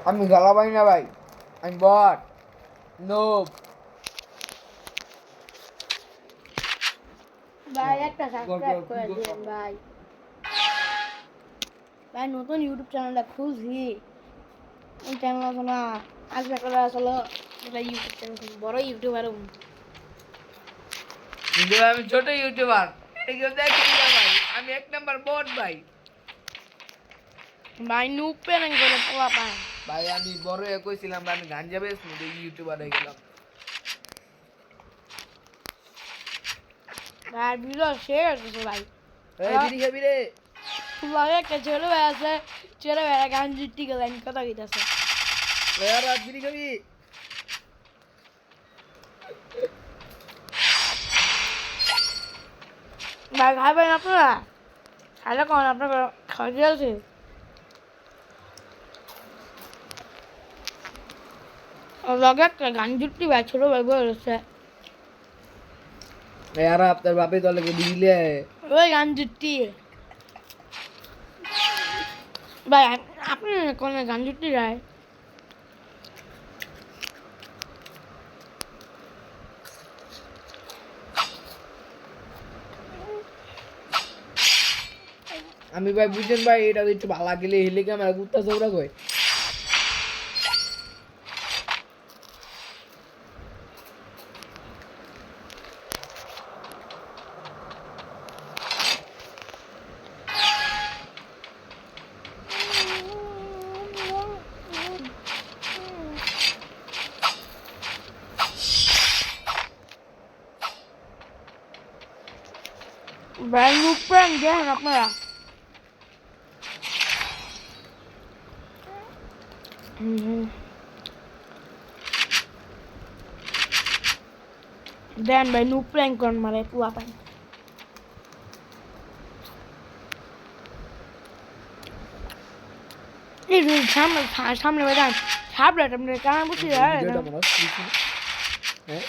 আমি গালাবাই না ভাই, আমি বট নোব। ভাই একটা সাবস্ক্রাইব করে দিন ভাই। ভাই নতুন ইউটিউব চ্যানেলটা খুলছি, এই চ্যানেল আছে না আজকে করে আসলে এটা ইউটিউব চ্যানেল খুব বড় ইউটিউবার। কিন্তু ভাই আমি ছোট ইউটিউবার, এটা কেউ দেখেন না ভাই, আমি 1 নাম্বার বট ভাই। ভাই নুপ প্যানিং করে পোলা পায়। ভাই আমি বড় হয়ে কইছিলাম ভাই আমি গাঞ্জা বেচবো, দেখি ইউটিউবার হয়ে গেলাম। ভাই ভিডিও শেয়ার করছে ভাই। এই বিড়ি খাবি রে? লাগে একটা ছেলে ভাই আছে, ছেলে ভাই গান জিটি গেল আমি কথা কইতাছে। আর রাত বিড়ি খাবি? ভাই খাবেন আপনারা? খাইলে কোন আপনার খাওয়া আছে? লগে একটা গান জুটি ভাই ছোট ভাই বলেছে यार আপনার বাপে তো লাগে দিলে ওই গান জুটি। ভাই আপনি কোন গান জুটি রায়? আমি ভাই বুঝেন ভাই, এটা একটু ভালো লাগলে হেলে ক্যামেরা কুত্তা চৌড়া কই। ভাই নুপ প্যানিং দেখেন আপনারা। দেন ভাই নুপ প্যানিং কোন মারে পোলা পায়। এই যে সামনে সামনে ভাই সামনে আপনার কানা বুঝি ভিডিওটা মনে হচ্ছে হ্যাঁ